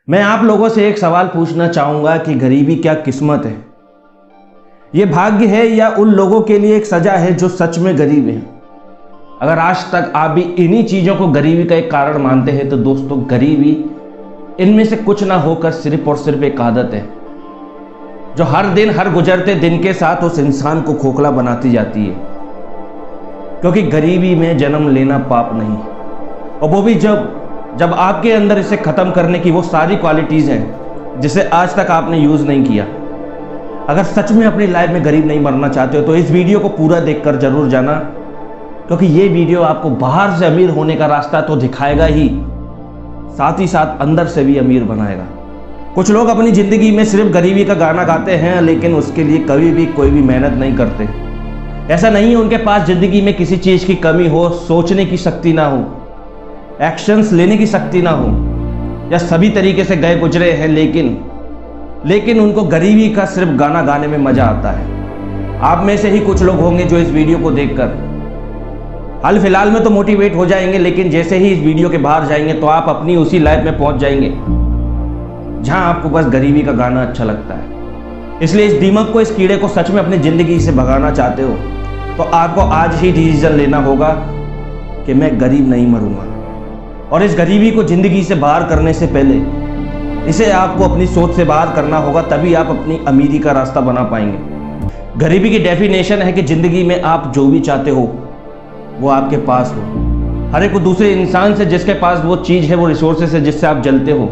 मैं आप लोगों से एक सवाल पूछना चाहूंगा कि गरीबी क्या किस्मत है? ये भाग्य है या उन लोगों के लिए एक सजा है जो सच में गरीब हैं? अगर आज तक आप भी इन्हीं चीज़ों को गरीबी का एक कारण मानते हैं तो दोस्तों, गरीबी इनमें से कुछ ना होकर सिर्फ और सिर्फ एक आदत है जो हर दिन हर गुजरते दिन के साथ उस इंसान को खोखला बनाती जाती है। क्योंकि गरीबी में जन्म लेना पाप नहीं, और वो भी जब आपके अंदर इसे खत्म करने की वो सारी क्वालिटीज़ हैं जिसे आज तक आपने यूज़ नहीं किया। अगर सच में अपनी लाइफ में गरीब नहीं मरना चाहते हो तो इस वीडियो को पूरा देखकर जरूर जाना, क्योंकि ये वीडियो आपको बाहर से अमीर होने का रास्ता तो दिखाएगा ही, साथ ही साथ अंदर से भी अमीर बनाएगा। कुछ लोग अपनी ज़िंदगी में सिर्फ गरीबी का गाना गाते हैं, लेकिन उसके लिए कभी भी कोई भी मेहनत नहीं करते। ऐसा नहीं है उनके पास ज़िंदगी में किसी चीज़ की कमी हो, सोचने की शक्ति ना हो, एक्शंस लेने की शक्ति ना हो, या सभी तरीके से गए गुजरे हैं, लेकिन उनको गरीबी का सिर्फ गाना गाने में मज़ा आता है। आप में से ही कुछ लोग होंगे जो इस वीडियो को देखकर हाल फिलहाल में तो मोटिवेट हो जाएंगे, लेकिन जैसे ही इस वीडियो के बाहर जाएंगे तो आप अपनी उसी लाइफ में पहुंच जाएंगे जहां आपको बस गरीबी का गाना अच्छा लगता है। इसलिए इस दीमक को, इस कीड़े को सच में अपनी ज़िंदगी से भगाना चाहते हो तो आपको आज ही डिसीजन लेना होगा कि मैं गरीब नहीं मरूंगा। और इस गरीबी को ज़िंदगी से बाहर करने से पहले इसे आपको अपनी सोच से बाहर करना होगा, तभी आप अपनी अमीरी का रास्ता बना पाएंगे। गरीबी की डेफिनेशन है कि ज़िंदगी में आप जो भी चाहते हो वो आपके पास हो। हर एक दूसरे इंसान से जिसके पास वो चीज़ है, वो रिसोर्सेस है जिससे आप जलते हो,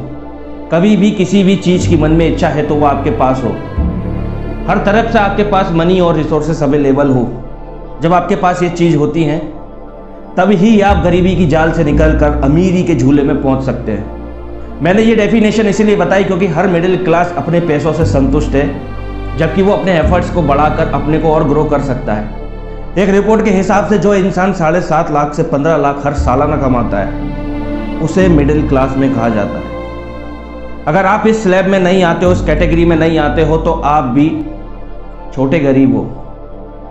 कभी भी किसी भी चीज़ की मन में इच्छा है तो वो आपके पास हो। हर तरफ से आपके पास मनी और रिसोर्सेस अवेलेबल हो। जब आपके पास ये चीज़ होती हैं तभी ही आप गरीबी की जाल से निकलकर अमीरी के झूले में पहुंच सकते हैं। मैंने ये डेफिनेशन इसीलिए बताई क्योंकि हर मिडिल क्लास अपने पैसों से संतुष्ट है, जबकि वो अपने एफर्ट्स को बढ़ाकर अपने को और ग्रो कर सकता है। एक रिपोर्ट के हिसाब से जो इंसान 7.5 लाख से 15 लाख हर सालाना कमाता है उसे मिडिल क्लास में कहा जाता है। अगर आप इस स्लैब में नहीं आते हो, इस कैटेगरी में नहीं आते हो, तो आप भी छोटे गरीब हो।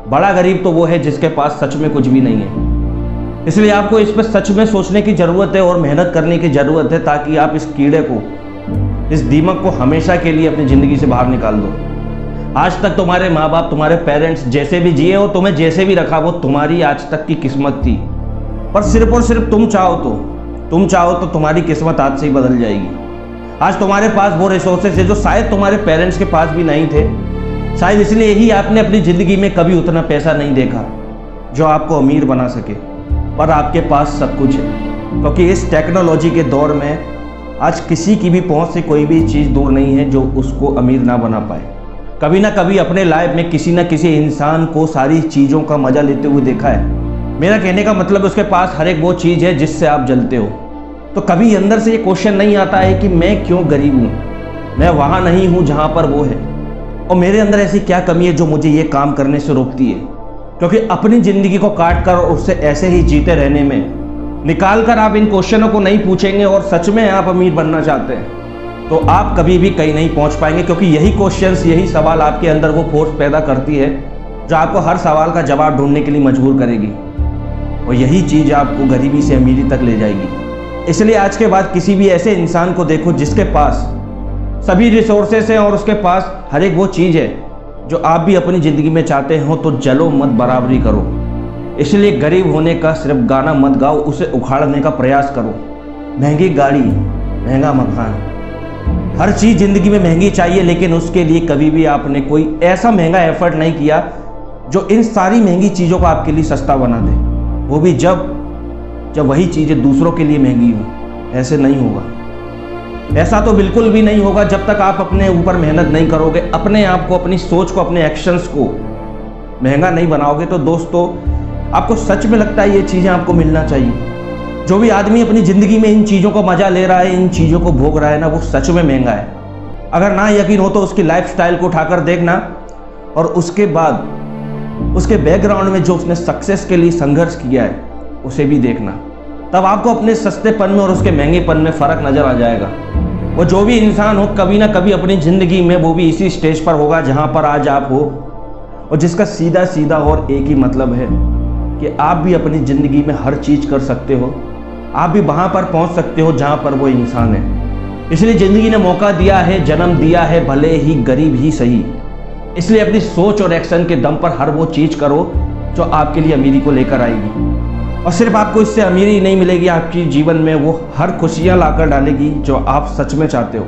बड़ा गरीब तो वो है जिसके पास सच में कुछ भी नहीं है। इसलिए आपको इस पर सच में सोचने की ज़रूरत है और मेहनत करने की ज़रूरत है, ताकि आप इस कीड़े को, इस दीमक को हमेशा के लिए अपनी ज़िंदगी से बाहर निकाल दो। आज तक तुम्हारे माँ बाप, तुम्हारे पेरेंट्स जैसे भी जिए हो, तुम्हें जैसे भी रखा, वो तुम्हारी आज तक की किस्मत थी। पर सिर्फ और सिर्फ तुम चाहो तो तुम्हारी किस्मत आज से ही बदल जाएगी। आज तुम्हारे पास वो रिसोर्सेज है जो शायद तुम्हारे पेरेंट्स के पास भी नहीं थे। शायद इसलिए ही आपने अपनी ज़िंदगी में कभी उतना पैसा नहीं देखा जो आपको अमीर बना सके, पर आपके पास सब कुछ है। क्योंकि इस टेक्नोलॉजी के दौर में आज किसी की भी पहुंच से कोई भी चीज़ दूर नहीं है जो उसको अमीर ना बना पाए। कभी ना कभी अपने लाइफ में किसी न किसी इंसान को सारी चीज़ों का मज़ा लेते हुए देखा है। मेरा कहने का मतलब उसके पास हर एक वो चीज़ है जिससे आप जलते हो। तो कभी अंदर से ये क्वेश्चन नहीं आता है कि मैं क्यों गरीब हूँ, मैं वहाँ नहीं हूँ जहाँ पर वो है, और मेरे अंदर ऐसी क्या कमी है जो मुझे ये काम करने से रोकती है। क्योंकि अपनी ज़िंदगी को काट कर और उससे ऐसे ही जीते रहने में निकाल कर आप इन क्वेश्चनों को नहीं पूछेंगे और सच में आप अमीर बनना चाहते हैं तो आप कभी भी कहीं नहीं पहुंच पाएंगे। क्योंकि यही क्वेश्चंस, यही सवाल आपके अंदर वो फोर्स पैदा करती है जो आपको हर सवाल का जवाब ढूंढने के लिए मजबूर करेगी, और यही चीज़ आपको गरीबी से अमीरी तक ले जाएगी। इसलिए आज के बाद किसी भी ऐसे इंसान को देखो जिसके पास सभी रिसोर्सेस हैं और उसके पास हर एक वो चीज़ है जो आप भी अपनी ज़िंदगी में चाहते हो, तो जलो मत, बराबरी करो। इसलिए गरीब होने का सिर्फ गाना मत गाओ, उसे उखाड़ने का प्रयास करो। महंगी गाड़ी, महंगा मकान, हर चीज़ ज़िंदगी में महंगी चाहिए, लेकिन उसके लिए कभी भी आपने कोई ऐसा महंगा एफर्ट नहीं किया जो इन सारी महंगी चीज़ों को आपके लिए सस्ता बना दे, वो भी जब वही चीज़ें दूसरों के लिए महंगी हो। ऐसे नहीं होगा, ऐसा तो बिल्कुल भी नहीं होगा जब तक आप अपने ऊपर मेहनत नहीं करोगे, अपने आप को, अपनी सोच को, अपने एक्शंस को महंगा नहीं बनाओगे। तो दोस्तों, आपको सच में लगता है ये चीज़ें आपको मिलना चाहिए? जो भी आदमी अपनी ज़िंदगी में इन चीज़ों को मज़ा ले रहा है, इन चीज़ों को भोग रहा है ना, वो सच में महंगा है। अगर ना यकीन हो तो उसकी लाइफस्टाइल को उठाकर देखना, और उसके बाद उसके बैकग्राउंड में जो उसने सक्सेस के लिए संघर्ष किया है उसे भी देखना। तब आपको अपने सस्तेपन में और उसके महंगेपन में फ़र्क नज़र आ जाएगा। वो जो भी इंसान हो, कभी ना कभी अपनी ज़िंदगी में वो भी इसी स्टेज पर होगा जहाँ पर आज आप हो, और जिसका सीधा सीधा और एक ही मतलब है कि आप भी अपनी ज़िंदगी में हर चीज़ कर सकते हो, आप भी वहाँ पर पहुँच सकते हो जहाँ पर वो इंसान है। इसलिए ज़िंदगी ने मौका दिया है, जन्म दिया है, भले ही गरीब ही सही। इसलिए अपनी सोच और एक्शन के दम पर हर वो चीज़ करो जो आपके लिए अमीरी को लेकर आएगी। और सिर्फ आपको इससे अमीरी नहीं मिलेगी, आपके जीवन में वो हर खुशियाँ लाकर डालेगी जो आप सच में चाहते हो।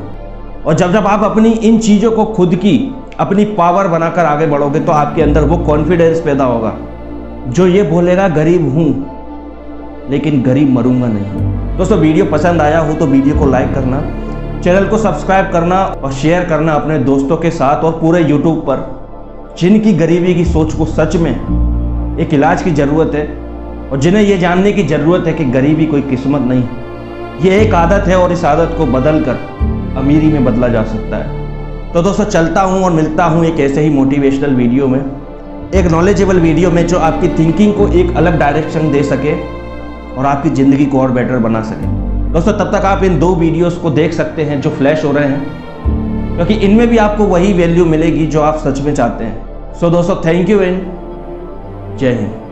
और जब जब आप अपनी इन चीज़ों को खुद की अपनी पावर बनाकर आगे बढ़ोगे तो आपके अंदर वो कॉन्फिडेंस पैदा होगा जो ये बोलेगा गरीब हूँ लेकिन गरीब मरूंगा नहीं। दोस्तों, वीडियो पसंद आया हो तो वीडियो को लाइक करना, चैनल को सब्सक्राइब करना और शेयर करना अपने दोस्तों के साथ और पूरे यूट्यूब पर, जिनकी गरीबी की सोच को सच में एक इलाज की ज़रूरत है और जिन्हें ये जानने की ज़रूरत है कि गरीबी कोई किस्मत नहीं, ये एक आदत है और इस आदत को बदल कर अमीरी में बदला जा सकता है। तो दोस्तों, चलता हूँ और मिलता हूँ एक ऐसे ही मोटिवेशनल वीडियो में, एक नॉलेजेबल वीडियो में जो आपकी थिंकिंग को एक अलग डायरेक्शन दे सके और आपकी ज़िंदगी को और बेटर बना सके। दोस्तों, तब तक आप इन 2 वीडियोस को देख सकते हैं जो फ्लैश हो रहे हैं, क्योंकि इनमें भी आपको वही वैल्यू मिलेगी जो आप सच में चाहते हैं। सो दोस्तों, थैंक यू एंड जय हिंद।